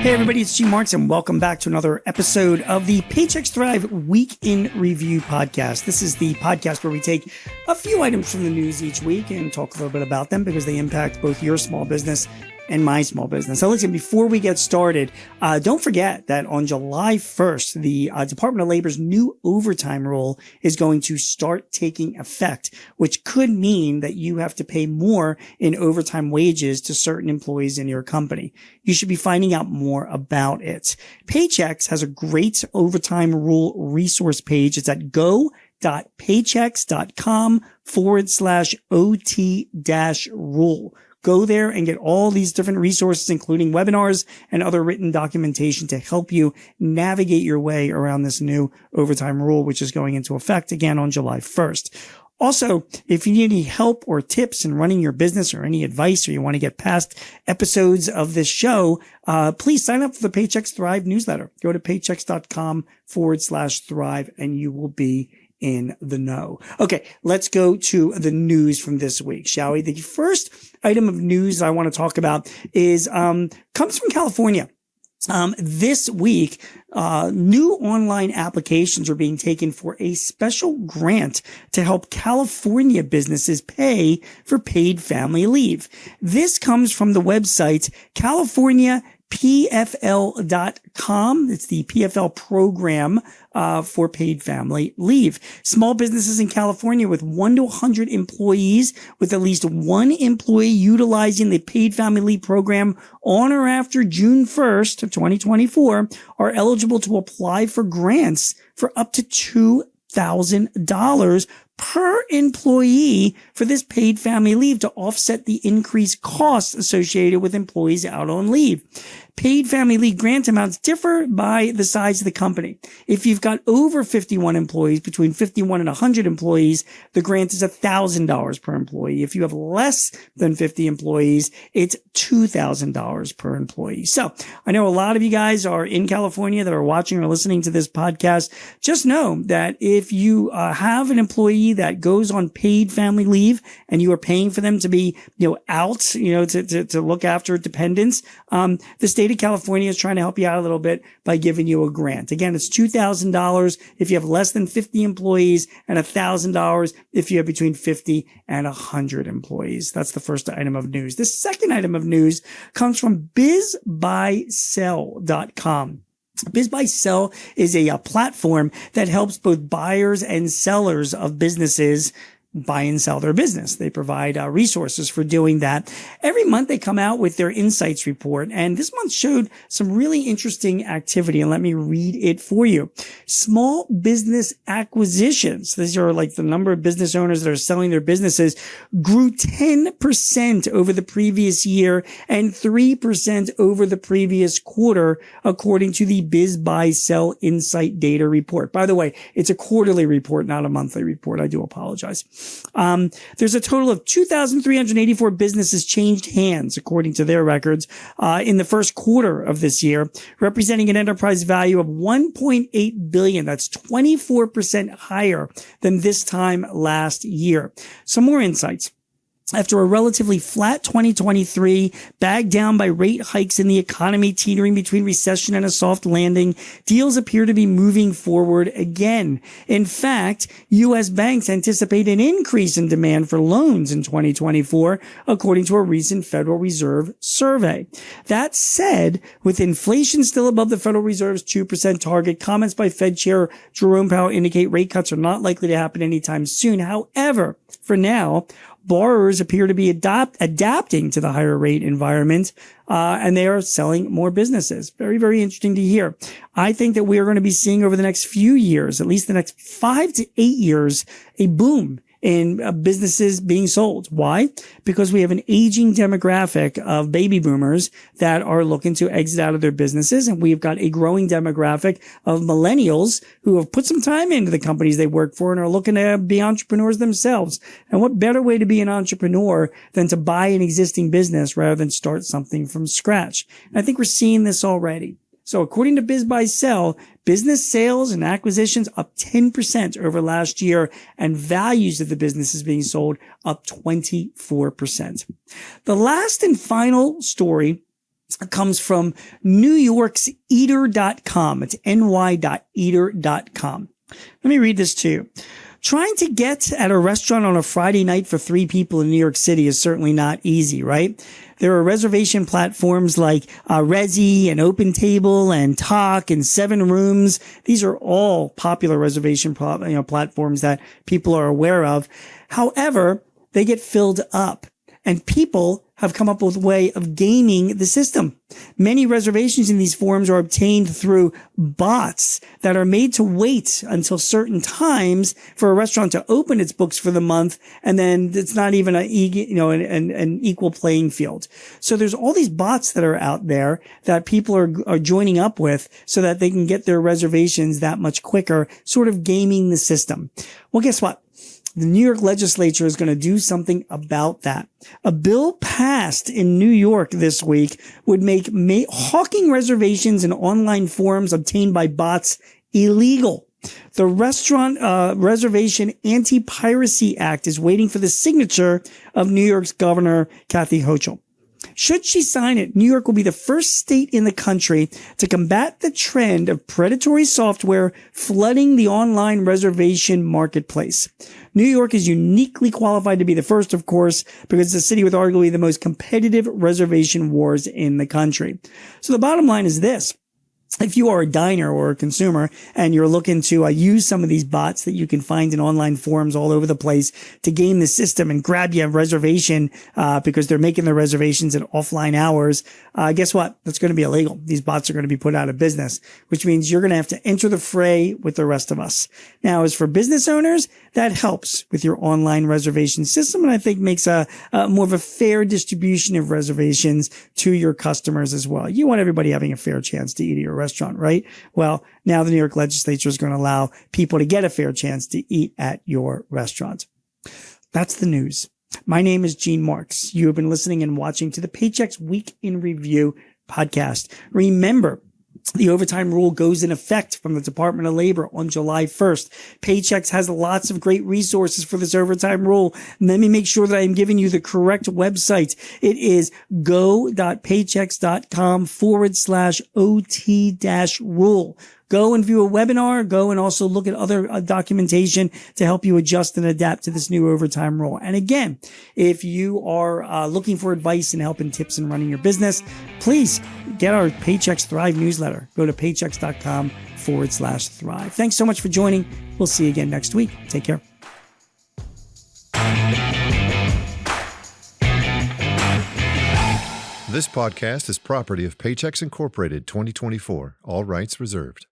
Hey everybody, it's G Marks and welcome back to another episode of the Paychex Thrive Week in Review podcast. This is the podcast where we take a few items from the news each week and talk a little bit about them because they impact both your small business and my small business. So listen, before we get started, don't forget that on July 1st, the Department of Labor's new overtime rule is going to start taking effect, which could mean that you have to pay more in overtime wages to certain employees in your company. You should be finding out more about it. Paychex has a great overtime rule resource page. It's at go.paychex.com/OT-rule. Go there and get all these different resources, including webinars and other written documentation to help you navigate your way around this new overtime rule, which is going into effect again on July 1st. Also, if you need any help or tips in running your business or any advice, or you want to get past episodes of this show, please sign up for the Paychex Thrive newsletter. Go to paychex.com/thrive and you will be in the know. Okay, let's go to the news from this week, shall we? The first item of news I want to talk about is comes from California. This week, new online applications are being taken for a special grant to help California businesses pay for paid family leave. This comes from the website CaliforniaPFL.com. It's the PFL program for paid family leave. Small businesses in California with 1 to 100 employees with at least one employee utilizing the paid family leave program on or after June 1st of 2024 are eligible to apply for grants for up to $2,000 per employee for this paid family leave to offset the increased costs associated with employees out on leave. Paid family leave grant amounts differ by the size of the company. If you've got over 51 employees, between 51 and 100 employees, the grant is $1,000 per employee. If you have less than 50 employees, it's $2,000 per employee. So I know a lot of you guys are in California that are watching or listening to this podcast. Just know that if you have an employee that goes on paid family leave and you are paying for them to be, out, to look after dependents, the state of California is trying to help you out a little bit by giving you a grant. Again, it's $2,000 if you have less than 50 employees and $1,000 if you have between 50 and 100 employees. That's the first item of news. The second item of news comes from bizbuysell.com. BizBuySell is a platform that helps both buyers and sellers of businesses buy and sell their business. They provide resources for doing that. Every month they come out with their insights report, and this month showed some really interesting activity, and let me read it for you. Small business acquisitions, these are like the number of business owners that are selling their businesses, grew 10% over the previous year and 3% over the previous quarter, according to the BizBuySell Insight Data Report. By the way, it's a quarterly report, not a monthly report. I do apologize. There's a total of 2,384 businesses changed hands, according to their records, in the first quarter of this year, representing an enterprise value of $1.8 billion. That's 24% higher than this time last year. Some more insights. After a relatively flat 2023, bagged down by rate hikes in the economy, teetering between recession and a soft landing, deals appear to be moving forward again. In fact, U.S. banks anticipate an increase in demand for loans in 2024, according to a recent Federal Reserve survey. That said, with inflation still above the Federal Reserve's 2% target, comments by Fed Chair Jerome Powell indicate rate cuts are not likely to happen anytime soon. However, for now, borrowers appear to be adapting to the higher rate environment, and they are selling more businesses. Very, very interesting to hear. I think that we are going to be seeing over the next few years, at least the next 5 to 8 years, a boom in businesses being sold. Why? Because we have an aging demographic of baby boomers that are looking to exit out of their businesses. And we've got a growing demographic of millennials who have put some time into the companies they work for and are looking to be entrepreneurs themselves. And what better way to be an entrepreneur than to buy an existing business rather than start something from scratch? And I think we're seeing this already. So according to BizBuySell, business sales and acquisitions up 10% over last year, and values of the businesses being sold up 24%. The last and final story comes from NewYork'sEater.com. It's ny.eater.com. Let me read this to you. Trying to get at a restaurant on a Friday night for 3 people in New York City is certainly not easy, right? There are reservation platforms like Resy and OpenTable and Talk and 7 Rooms. These are all popular reservation platforms that people are aware of. However, they get filled up, and people have come up with a way of gaming the system. Many reservations in these forums are obtained through bots that are made to wait until certain times for a restaurant to open its books for the month, and then it's not even an equal playing field. So there's all these bots that are out there that people are joining up with so that they can get their reservations that much quicker, sort of gaming the system. Well, guess what? The New York legislature is going to do something about that. A bill passed in New York this week would make hawking reservations in online forums obtained by bots illegal. The Restaurant Reservation Anti-Piracy Act is waiting for the signature of New York's Governor Kathy Hochul. Should she sign it, New York will be the first state in the country to combat the trend of predatory software flooding the online reservation marketplace. New York is uniquely qualified to be the first, of course, because it's a city with arguably the most competitive reservation wars in the country. So the bottom line is this. If you are a diner or a consumer and you're looking to use some of these bots that you can find in online forums all over the place to game the system and grab you a reservation because they're making their reservations at offline hours, guess what? That's going to be illegal. These bots are going to be put out of business, which means you're going to have to enter the fray with the rest of us. Now, as for business owners, that helps with your online reservation system, and I think makes a more of a fair distribution of reservations to your customers as well. You want everybody having a fair chance to eat at your restaurant, right? Well, now the New York legislature is going to allow people to get a fair chance to eat at your restaurant. That's the news. My name is Gene Marks. You have been listening and watching to the Paychex Week in Review podcast. Remember, the overtime rule goes in effect from the Department of Labor on July 1st. Paychex has lots of great resources for this overtime rule. Let me make sure that I am giving you the correct website. It is go.paychex.com/OT-rule. Go and view a webinar. Go and also look at other documentation to help you adjust and adapt to this new overtime rule. And again, if you are looking for advice and help and tips in running your business, please get our Paychex Thrive newsletter. Go to paychex.com/thrive. Thanks so much for joining. We'll see you again next week. Take care. This podcast is property of Paychex Incorporated 2024. All rights reserved.